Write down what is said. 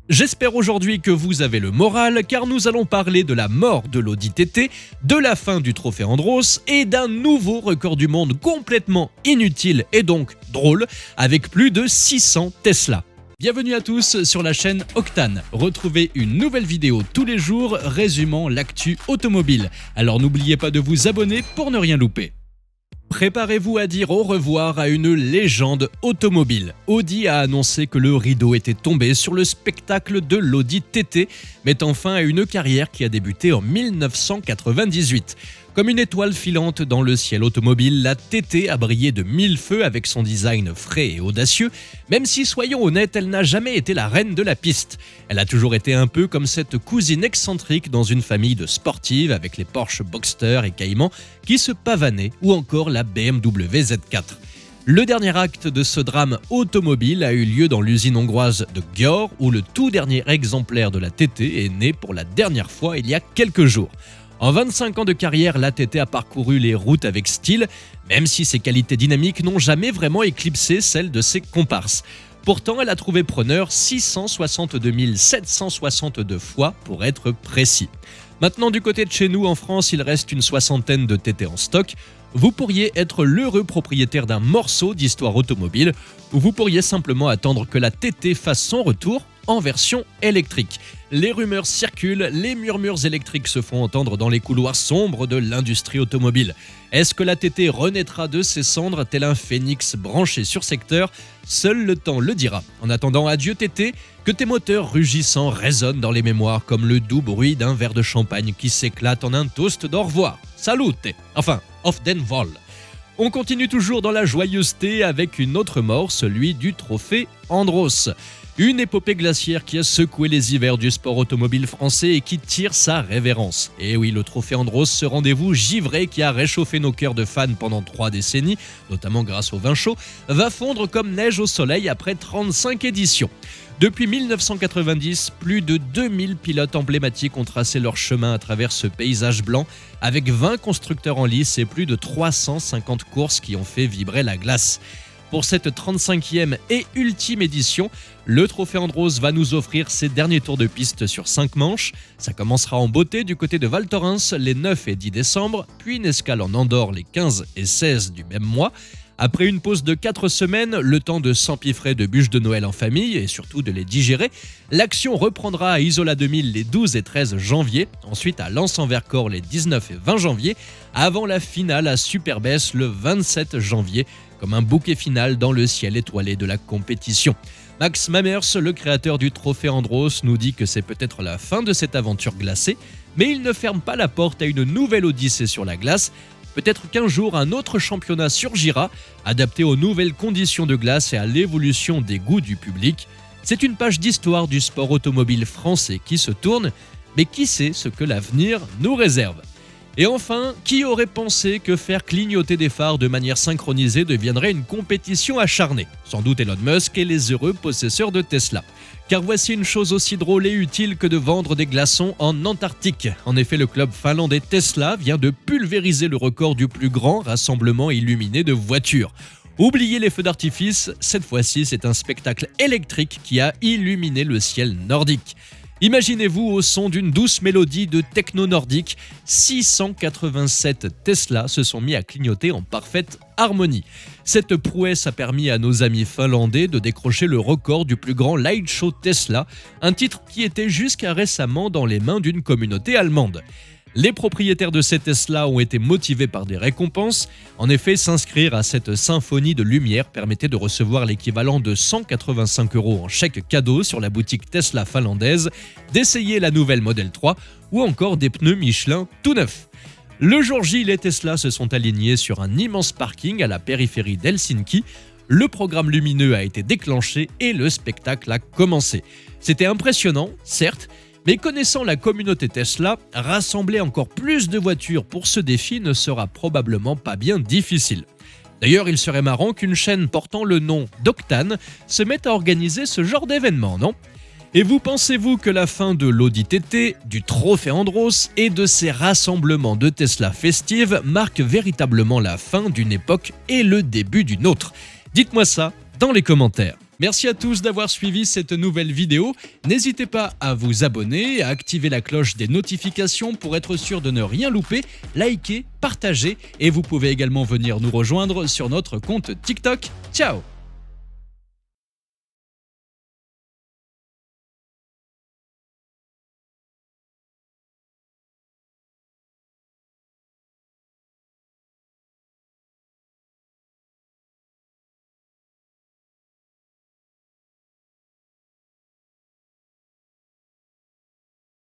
J'espère aujourd'hui que vous avez le moral car nous allons parler de la mort de l'Audi TT, de la fin du trophée Andros et d'un nouveau record du monde complètement inutile et donc drôle avec plus de 600 Tesla. Bienvenue à tous sur la chaîne Octane. Retrouvez une nouvelle vidéo tous les jours résumant l'actu automobile. Alors n'oubliez pas de vous abonner pour ne rien louper. Préparez-vous à dire au revoir à une légende automobile. Audi a annoncé que le rideau était tombé sur le spectacle de l'Audi TT, mettant fin à une carrière qui a débuté en 1998. Comme une étoile filante dans le ciel automobile, la TT a brillé de mille feux avec son design frais et audacieux, même si, soyons honnêtes, elle n'a jamais été la reine de la piste. Elle a toujours été un peu comme cette cousine excentrique dans une famille de sportives avec les Porsche Boxster et Cayman qui se pavanaient, ou encore la BMW Z4. Le dernier acte de ce drame automobile a eu lieu dans l'usine hongroise de Győr, où le tout dernier exemplaire de la TT est né pour la dernière fois il y a quelques jours. En 25 ans de carrière, la TT a parcouru les routes avec style, même si ses qualités dynamiques n'ont jamais vraiment éclipsé celles de ses comparses. Pourtant, elle a trouvé preneur 662 762 fois pour être précis. Maintenant, du côté de chez nous, en France, il reste une soixantaine de TT en stock. Vous pourriez être l'heureux propriétaire d'un morceau d'histoire automobile, ou vous pourriez simplement attendre que la TT fasse son retour en version électrique. Les rumeurs circulent, les murmures électriques se font entendre dans les couloirs sombres de l'industrie automobile. Est-ce que la TT renaîtra de ses cendres tel un phénix branché sur secteur? Seul le temps le dira. En attendant, adieu TT, que tes moteurs rugissants résonnent dans les mémoires comme le doux bruit d'un verre de champagne qui s'éclate en un toast d'au revoir. Salute! Enfin, auf den Wohl. On continue toujours dans la joyeuseté avec une autre mort, celui du trophée Andros. Une épopée glaciaire qui a secoué les hivers du sport automobile français et qui tire sa révérence. Et oui, le trophée Andros, ce rendez-vous givré qui a réchauffé nos cœurs de fans pendant 3 décennies, notamment grâce au vin chaud, va fondre comme neige au soleil après 35 éditions. Depuis 1990, plus de 2000 pilotes emblématiques ont tracé leur chemin à travers ce paysage blanc, avec 20 constructeurs en lice et plus de 350 courses qui ont fait vibrer la glace. Pour cette 35e et ultime édition, le trophée Andros va nous offrir ses derniers tours de piste sur 5 manches. Ça commencera en beauté du côté de Val Thorens les 9 et 10 décembre, puis une escale en Andorre les 15 et 16 du même mois. Après une pause de 4 semaines, le temps de s'empiffrer de bûches de Noël en famille et surtout de les digérer, l'action reprendra à Isola 2000 les 12 et 13 janvier, ensuite à Lens-en-Vercors les 19 et 20 janvier, avant la finale à Superbès le 27 janvier, comme un bouquet final dans le ciel étoilé de la compétition. Max Mammers, le créateur du trophée Andros, nous dit que c'est peut-être la fin de cette aventure glacée, mais il ne ferme pas la porte à une nouvelle odyssée sur la glace. Peut-être qu'un jour, un autre championnat surgira, adapté aux nouvelles conditions de glace et à l'évolution des goûts du public. C'est une page d'histoire du sport automobile français qui se tourne, mais qui sait ce que l'avenir nous réserve? Et enfin, qui aurait pensé que faire clignoter des phares de manière synchronisée deviendrait une compétition acharnée? Sans doute Elon Musk et les heureux possesseurs de Tesla. Car voici une chose aussi drôle et utile que de vendre des glaçons en Antarctique. En effet, le club finlandais Tesla vient de pulvériser le record du plus grand rassemblement illuminé de voitures. Oubliez les feux d'artifice, cette fois-ci c'est un spectacle électrique qui a illuminé le ciel nordique. Imaginez-vous au son d'une douce mélodie de techno nordique, 687 Tesla se sont mis à clignoter en parfaite harmonie. Cette prouesse a permis à nos amis finlandais de décrocher le record du plus grand light show Tesla, un titre qui était jusqu'à récemment dans les mains d'une communauté allemande. Les propriétaires de ces Tesla ont été motivés par des récompenses. En effet, s'inscrire à cette symphonie de lumière permettait de recevoir l'équivalent de 185 € en chèque cadeau sur la boutique Tesla finlandaise, d'essayer la nouvelle Model 3 ou encore des pneus Michelin tout neufs. Le jour J, les Tesla se sont alignés sur un immense parking à la périphérie d'Helsinki. Le programme lumineux a été déclenché et le spectacle a commencé. C'était impressionnant, certes, mais connaissant la communauté Tesla, rassembler encore plus de voitures pour ce défi ne sera probablement pas bien difficile. D'ailleurs, il serait marrant qu'une chaîne portant le nom d'Octane se mette à organiser ce genre d'événement, non? Et vous pensez-vous que la fin de l'Audi TT, du trophée Andros et de ces rassemblements de Tesla festives marque véritablement la fin d'une époque et le début d'une autre? Dites-moi ça dans les commentaires. Merci à tous d'avoir suivi cette nouvelle vidéo. N'hésitez pas à vous abonner, à activer la cloche des notifications pour être sûr de ne rien louper, liker, partager et vous pouvez également venir nous rejoindre sur notre compte TikTok. Ciao!